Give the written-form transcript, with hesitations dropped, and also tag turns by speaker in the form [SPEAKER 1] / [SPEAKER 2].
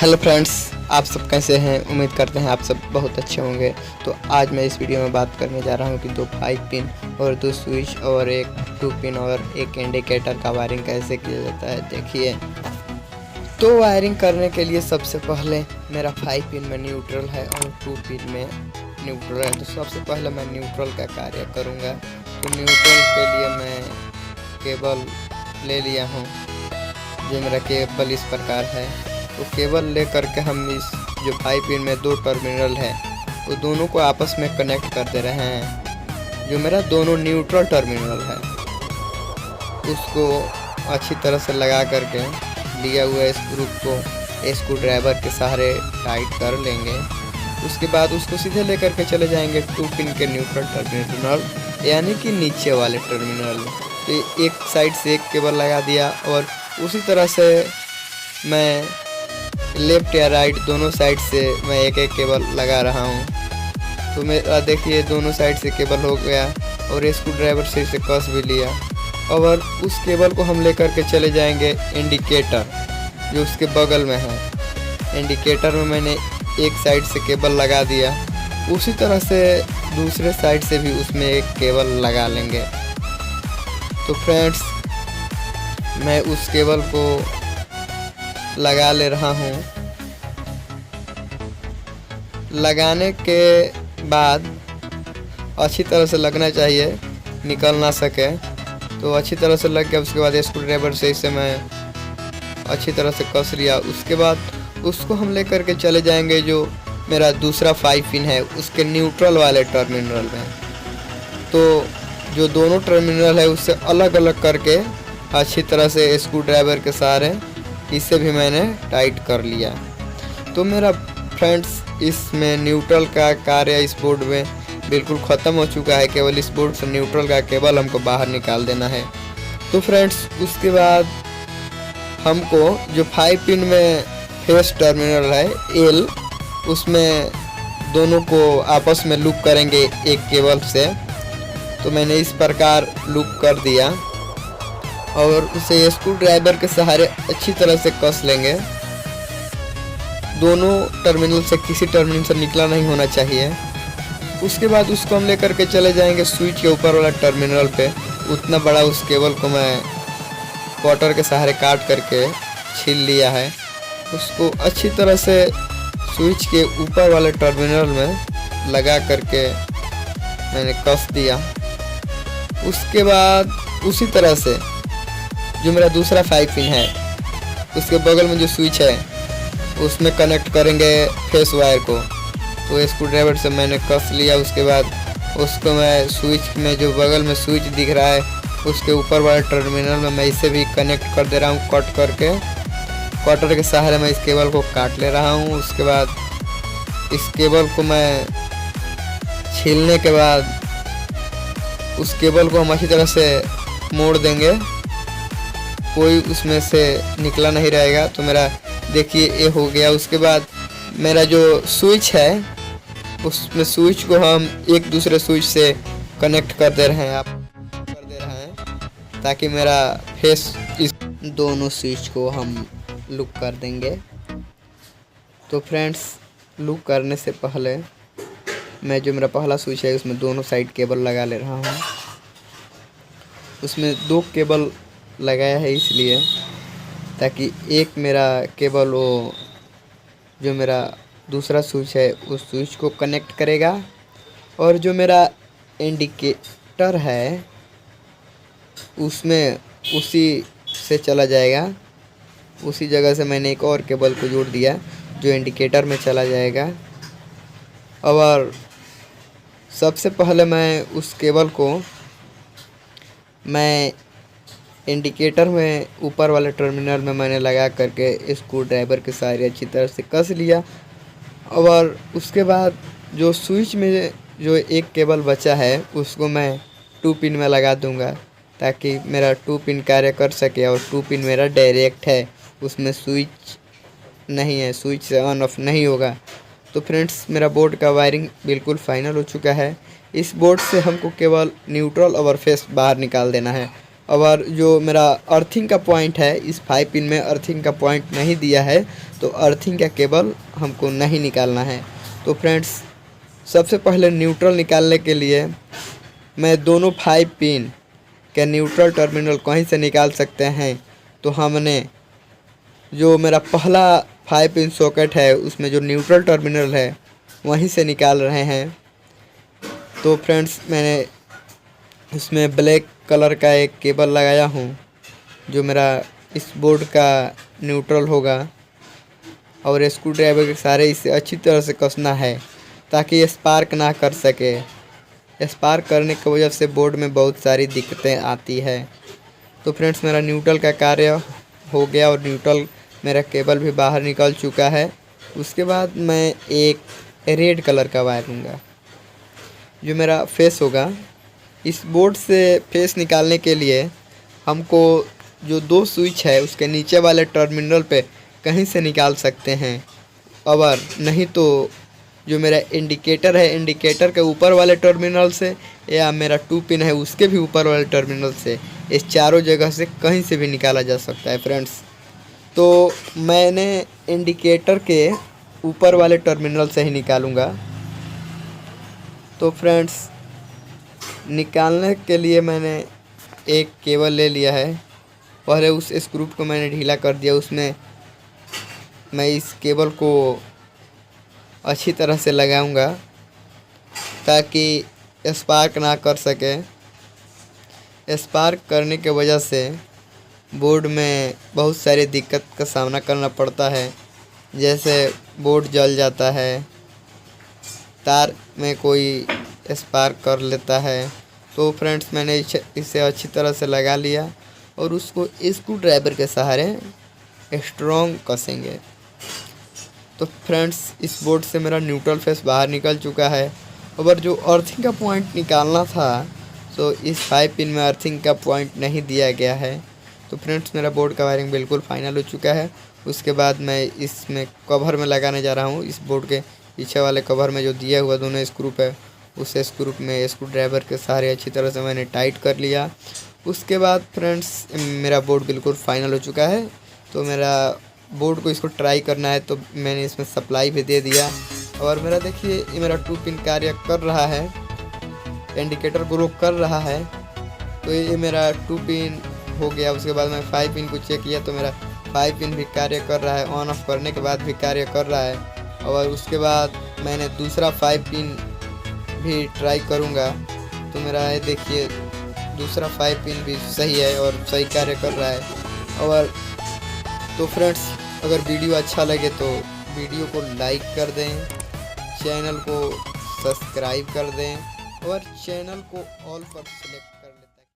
[SPEAKER 1] Hello friends, आप सब कैसे हैं। उम्मीद करते हैं आप सब बहुत अच्छे होंगे। तो आज मैं इस वीडियो में बात करने जा रहा हूं कि दो 5 पिन और दो स्विच और एक 2 पिन और एक इंडिकेटर का वायरिंग कैसे किया जाता है। देखिए, तो वायरिंग करने के लिए सबसे पहले मेरा 5 पिन में न्यूट्रल है और 2 पिन में न्यूट्रल है। तो सबसे पहले मैं न्यूट्रल का कार्य करूँगा। तो न्यूट्रल के लिए मैं केबल ले लिया हूँ। जो मेरा केबल इस प्रकार है। तो केबल ले करके हम इस जो 5 पिन में 2 टर्मिनल है वो दोनों को आपस में कनेक्ट कर दे रहे हैं। जो मेरा दोनों न्यूट्रल टर्मिनल है उसको अच्छी तरह से लगा करके लिया हुआ स्क्रू को स्क्रू ड्राइवर के सहारे टाइट कर लेंगे। उसके बाद उसको सीधे लेकर के चले जाएंगे 2 पिन के न्यूट्रल टर्मिनल यानी कि नीचे वाले टर्मिनल। तो एक साइड से एक केबल लगा दिया और उसी तरह से मैं लेफ्ट या राइट दोनों साइड से मैं एक एक केबल लगा रहा हूँ। तो मेरा देखिए दोनों साइड से केबल हो गया और स्क्रू ड्राइवर से इसे कस भी लिया। और उस केबल को हम लेकर के चले जाएंगे इंडिकेटर जो उसके बगल में है। इंडिकेटर में मैंने एक साइड से केबल लगा दिया, उसी तरह से दूसरे साइड से भी उसमें एक केबल लगा लेंगे। तो फ्रेंड्स, मैं उस केबल को लगा ले रहा हूँ। लगाने के बाद अच्छी तरह से लगना चाहिए, निकल ना सके। तो अच्छी तरह से लग गया। उसके बाद स्क्रू ड्राइवर से इसे मैं अच्छी तरह से कस लिया। उसके बाद उसको हम लेकर के चले जाएंगे जो मेरा दूसरा 5 पिन है उसके न्यूट्रल वाले टर्मिनल में। तो जो दोनों टर्मिनल है उससे अलग अलग करके अच्छी तरह से स्क्रू ड्राइवर के सहारे इसे भी मैंने टाइट कर लिया। तो मेरा फ्रेंड्स, इसमें न्यूट्रल का कार्य इस बोर्ड में बिल्कुल ख़त्म हो चुका है। केवल इस बोर्ड से न्यूट्रल का केबल हमको बाहर निकाल देना है। तो फ्रेंड्स, उसके बाद हमको जो 5 पिन में फेस टर्मिनल है एल, उसमें दोनों को आपस में लूप करेंगे एक केबल से। तो मैंने इस प्रकार लूप कर दिया और उसे स्क्रू ड्राइवर के सहारे अच्छी तरह से कस लेंगे। दोनों टर्मिनल से किसी टर्मिनल से निकला नहीं होना चाहिए। उसके बाद उसको हम लेकर के चले जाएंगे स्विच के ऊपर वाला टर्मिनल पे। उतना बड़ा उस केबल को मैं कटर के सहारे काट करके छील लिया है। उसको अच्छी तरह से स्विच के ऊपर वाले टर्मिनल में लगा करके मैंने कस दिया। उसके बाद उसी तरह से जो मेरा दूसरा 5 पिन है उसके बगल में जो स्विच है उसमें कनेक्ट करेंगे फेस वायर को। तो स्क्रू ड्राइवर से मैंने कस लिया। उसके बाद उसको मैं स्विच में जो बगल में स्विच दिख रहा है उसके ऊपर वाले टर्मिनल में मैं इसे भी कनेक्ट कर दे रहा हूँ। कट करके कटर के सहारे मैं इस केबल को काट ले रहा हूँ। उसके बाद इस केबल को मैं छीलने के बाद उस केबल को हम अच्छी तरह से मोड़ देंगे, कोई उसमें से निकला नहीं रहेगा। तो मेरा देखिए ये हो गया। उसके बाद मेरा जो स्विच है उसमें स्विच को हम एक दूसरे स्विच से कनेक्ट कर दे रहे हैं। आप कर दे रहे हैं ताकि मेरा फेस इस दोनों स्विच को हम लूप कर देंगे। तो फ्रेंड्स, लूप करने से पहले मैं जो मेरा पहला स्विच है उसमें दोनों साइड केबल लगा ले रहा हूँ। उसमें 2 केबल लगाया है इसलिए ताकि एक मेरा केबल वो जो मेरा दूसरा स्विच है उस स्विच को कनेक्ट करेगा और जो मेरा इंडिकेटर है उसमें उसी से चला जाएगा। उसी जगह से मैंने एक और केबल को जोड़ दिया जो इंडिकेटर में चला जाएगा। और सबसे पहले मैं उस केबल को मैं इंडिकेटर में ऊपर वाले टर्मिनल में मैंने लगा करके स्क्रू ड्राइवर के सहारे अच्छी तरह से कस लिया। और उसके बाद जो स्विच में जो एक केबल बचा है उसको मैं 2 पिन में लगा दूंगा ताकि मेरा 2 पिन कार्य कर सके। और 2 पिन मेरा डायरेक्ट है, उसमें स्विच नहीं है, स्विच से ऑन ऑफ नहीं होगा। तो फ्रेंड्स, मेरा बोर्ड का वायरिंग बिल्कुल फाइनल हो चुका है। इस बोर्ड से हमको केवल न्यूट्रल और फेस बाहर निकाल देना है। और जो मेरा अर्थिंग का पॉइंट है, इस 5 पिन में अर्थिंग का पॉइंट नहीं दिया है, तो अर्थिंग का केबल हमको नहीं निकालना है। तो फ्रेंड्स, सबसे पहले न्यूट्रल निकालने के लिए मैं दोनों 5 पिन के न्यूट्रल टर्मिनल कहीं से निकाल सकते हैं। तो हमने जो मेरा पहला 5 पिन सॉकेट है उसमें जो न्यूट्रल टर्मिनल है वहीं से निकाल रहे हैं। तो फ्रेंड्स, मैंने इसमें ब्लैक कलर का एक केबल लगाया हूँ जो मेरा इस बोर्ड का न्यूट्रल होगा, और स्क्रू ड्राइवर के सहारे इसे अच्छी तरह से कसना है ताकि ये स्पार्क ना कर सके। स्पार्क करने की वजह से बोर्ड में बहुत सारी दिक्कतें आती है। तो फ्रेंड्स, मेरा न्यूट्रल का कार्य हो गया और न्यूट्रल मेरा केबल भी बाहर निकल चुका है। उसके बाद मैं एक रेड कलर का वायर लूँगा जो मेरा फेस होगा। इस बोर्ड से फेस निकालने के लिए हमको जो 2 स्विच है उसके नीचे वाले टर्मिनल पे कहीं से निकाल सकते हैं, और नहीं तो जो मेरा इंडिकेटर है, इंडिकेटर के ऊपर वाले टर्मिनल से, या मेरा 2 पिन है उसके भी ऊपर वाले टर्मिनल से, इस चारों जगह से कहीं से भी निकाला जा सकता है फ्रेंड्स। तो मैंने इंडिकेटर के ऊपर वाले टर्मिनल से ही निकालूंगा। तो फ्रेंड्स, निकालने के लिए मैंने एक केबल ले लिया है। पहले उस स्क्रू को मैंने ढीला कर दिया, उसमें मैं इस केबल को अच्छी तरह से लगाऊंगा ताकि स्पार्क ना कर सके। स्पार्क करने के वजह से बोर्ड में बहुत सारी दिक्कत का सामना करना पड़ता है, जैसे बोर्ड जल जाता है, तार में कोई स्पार्क कर लेता है। तो फ्रेंड्स, मैंने इसे अच्छी तरह से लगा लिया और उसको स्क्रू ड्राइवर के सहारे स्ट्रॉन्ग कसेंगे। तो फ्रेंड्स, इस बोर्ड से मेरा न्यूट्रल फेस बाहर निकल चुका है, और जो अर्थिंग का पॉइंट निकालना था तो इस 5 पिन में अर्थिंग का पॉइंट नहीं दिया गया है। तो फ्रेंड्स, मेरा बोर्ड का वायरिंग बिल्कुल फाइनल हो चुका है। उसके बाद मैं इसमें कवर में लगाने जा रहा हूँ। इस बोर्ड के पीछे वाले कवर में जो दिया हुआ दोनों स्क्रू है, उस स्क्रू में स्क्रू ड्राइवर के सहारे अच्छी तरह से मैंने टाइट कर लिया। उसके बाद फ्रेंड्स, मेरा बोर्ड बिल्कुल फाइनल हो चुका है। तो मेरा बोर्ड को इसको ट्राई करना है, तो मैंने इसमें सप्लाई भी दे दिया, और मेरा देखिए ये मेरा 2 पिन कार्य कर रहा है, इंडिकेटर ग्रो कर रहा है। तो ये मेरा 2 पिन हो गया। उसके बाद मैं 5 पिन को चेक किया तो मेरा 5 पिन भी कार्य कर रहा है, ऑन ऑफ करने के बाद भी कार्य कर रहा है। और उसके बाद मैंने दूसरा 5 पिन भी ट्राई करूँगा, तो मेरा ये देखिए दूसरा 5 पिन भी सही है और सही कार्य कर रहा है। और तो फ्रेंड्स, अगर वीडियो अच्छा लगे तो वीडियो को लाइक कर दें, चैनल को सब्सक्राइब कर दें और चैनल को ऑल पर सेलेक्ट